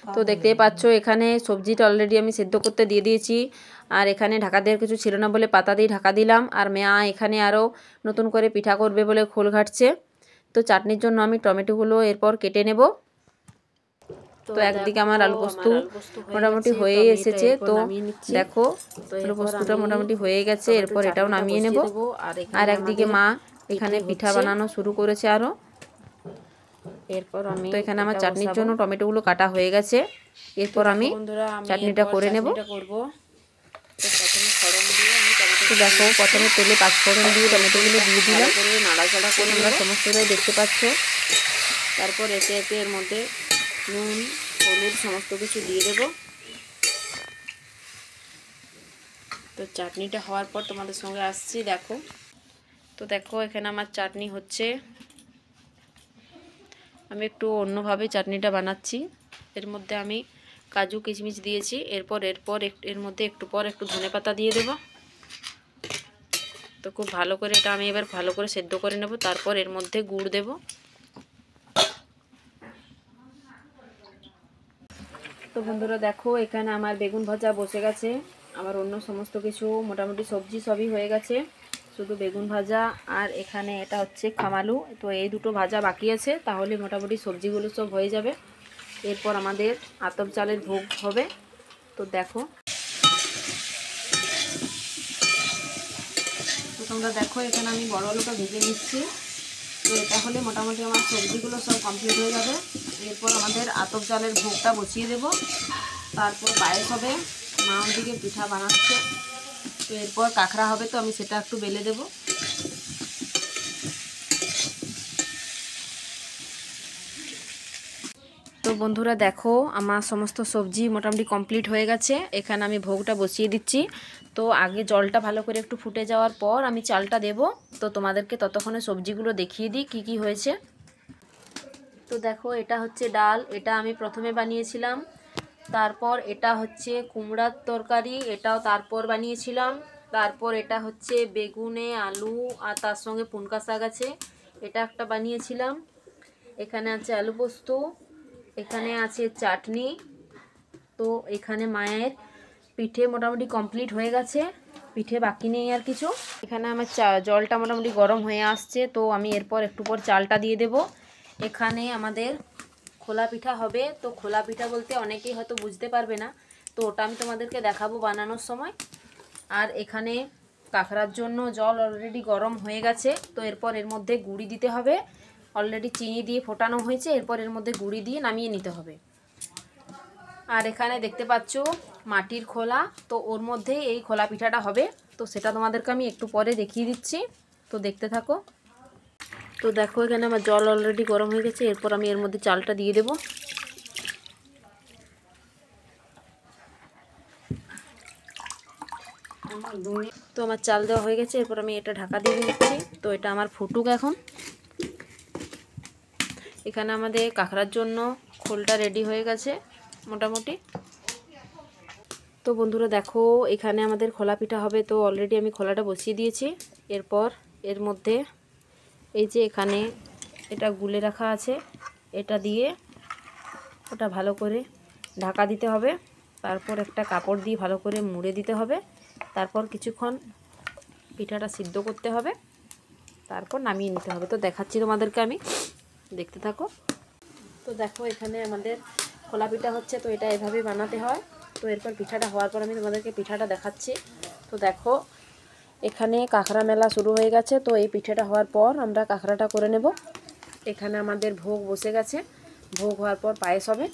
তো দেখতেই পাচ্ছ এখানে সবজিটা অলরেডি আমি সেদ্ধ করতে দিয়ে দিয়েছি। আর এখানে ঢাকা দেওয়ার কিছু ছিল না বলে পাতা দিয়ে ঢাকা দিলাম। আর মেয়া এখানে আরও নতুন করে পিঠা করবে বলে খোল ঘাটছে। তো চাটনির জন্য আমি টমেটোগুলো এরপর কেটে নেব। তো একদিকে আমার আলু পোস্ত মোটামুটি হয়েই এসেছে। তো দেখো আলু পোস্তটা মোটামুটি হয়ে গেছে, এরপর এটাও নামিয়ে নেব। আর একদিকে মা এখানে পিঠা বানানো শুরু করেছে আরও। তো এখানে আমার চাটনির জন্য টমেটোগুলো কাটা হয়ে গেছে, এরপর আমি চাটনিটা করে নেব। তো দেখো প্রথমে তেলে 5 ফোড়ন দিয়ে টমেটোগুলো দিয়ে দিলাম, নাড়াচাড়া করে আমরা সমস্তটাই দেখতে পাচ্ছ। তারপর একে একে এর মধ্যে নুন হলুদ সমস্ত কিছু দিয়ে দেব। তো চাটনিটা হওয়ার পর তোমাদের সঙ্গে আসছি। দেখো তো দেখো এখানে আমার চাটনি হচ্ছে। আমি একটু অন্যভাবে চাটনিটা বানাচ্ছি। এর মধ্যে আমি কাজু কিশমিশ দিয়েছি, এরপর এর মধ্যে একটু পর একটু ধনেপাতা দিয়ে দেব। তো খুব ভালো করে এটা আমি এবার ভালো করে সেদ্ধ করে নেব। তারপর এর মধ্যে গুড় দেব। তো বন্ধুরা দেখো এখানে আমার বেগুন ভাজা বসে গেছে। আমার অন্য সমস্ত কিছু মোটামুটি সবজি সবই হয়ে গেছে, শুধু বেগুন ভাজা আর এখানে এটা হচ্ছে খামালু। তো এই দুটো ভাজা বাকি আছে, তাহলে মোটামুটি সবজিগুলো সব হয়ে যাবে। এরপর আমাদের আতপ চালের ভোগ হবে। তো দেখো তো তোমরা দেখো এখানে আমি বড় আলুটা ভেজে নিচ্ছি। তো এটা হলে মোটামুটি আমার সবজিগুলো সব কমপ্লিট হয়ে যাবে। এরপর আমাদের আতপ চালের ভোগটা বসিয়ে দেব। তারপর পায়েস হবে, মা ওদিকে পিঠা বানাচ্ছে। তো এরপর কাঁকড়া হবে, তো আমি সেটা একটু বেলে দেব। তো বন্ধুরা দেখো আমার সমস্ত সবজি মোটামুটি কমপ্লিট হয়ে গেছে। এখানে আমি ভোগটা বসিয়ে দিচ্ছি। তো আগে জলটা ভালো করে একটু ফুটে যাওয়ার পর আমি চালটা দেব। তো তোমাদেরকে ততক্ষণে সবজিগুলো দেখিয়ে দিই কী কী হয়েছে। তো দেখো এটা হচ্ছে ডাল, এটা আমি প্রথমে বানিয়েছিলাম। তারপর এটা হচ্ছে কুমড়ার তরকারি, এটাও তারপর বানিয়েছিলাম। তারপর এটা হচ্ছে বেগুনে আলু আর তার সঙ্গে পুনকা শাক আছে, এটা একটা বানিয়েছিলাম। এখানে আছে আলু পোস্ত, এখানে আছে চাটনি। তো এখানে মায়ের পিঠে মোটামুটি কমপ্লিট হয়ে গেছে, পিঠে বাকি নেই আর কিছু। এখানে আমার জলটা মোটামুটি গরম হয়ে আসছে। তো আমি এরপর একটু পর চালটা দিয়ে দেব। এখানে আমাদের খোলা পিঠা হবে। তো খোলা পিঠা বলতে অনেকেই হয়তো বুঝতে পারবে না, তো ওটা আমি তোমাদেরকে দেখাবো বানানোর সময়। আর এখানে কাঁকড়ার জন্য জল অলরেডি গরম হয়ে গেছে। তো এরপর এর মধ্যে গুঁড়ি দিতে হবে। অলরেডি চিনি দিয়ে ফোটানো হয়েছে, এরপর এর মধ্যে গুঁড়ি দিয়ে নামিয়ে নিতে হবে। আর এখানে দেখতে পাচ্ছ মাটির খোলা, তো ওর মধ্যে এই খোলা পিঠাটা হবে। তো সেটা তোমাদেরকে আমি একটু পরে দেখিয়ে দিচ্ছি, তো দেখতে থাকো। তো দেখো এখানে আমার জল অলরেডি গরম হয়ে গেছে, এরপর আমি এর মধ্যে চালটা দিয়ে দেব। তো আমার চাল দেওয়া হয়ে গেছে, এরপর আমি এটা ঢাকা দিয়ে দিচ্ছি। তো এটা আমার ফুটুক এখন। এখানে আমাদের কাঁকড়ার জন্য খোলটা রেডি হয়ে গেছে মোটামুটি। তো বন্ধুরা দেখো এখানে আমাদের খোলা পিঠা হবে। তো অলরেডি আমি খোলাটা বসিয়ে দিয়েছি। এরপর এর মধ্যে এই যে এখানে এটা গুলে রাখা আছে, এটা দিয়ে ওটা ভালো করে ঢাকা দিতে হবে। তারপর একটা কাপড় দিয়ে ভালো করে মুড়ে দিতে হবে। তারপর কিছুক্ষণ পিঠাটা সিদ্ধ করতে হবে, তারপর নামিয়ে নিতে হবে। তো দেখাচ্ছি তোমাদেরকে আমি, দেখতে থাকো। তো দেখো এখানে আমাদের খোলা পিঠা হচ্ছে। তো এটা এভাবেই বানাতে হয়। তো এরপর পিঠাটা হওয়ার পর আমি তোমাদেরকে পিঠাটা দেখাচ্ছি। তো দেখো এখানে কাঁকড়া মেলা শুরু হয়ে গেছে। তো এই পিঠাটা হওয়ার পর আমরা কাঁকড়াটা করে নেব। এখানে আমাদের ভোগ বসে গেছে, ভোগ হওয়ার পর পায়েস হবে।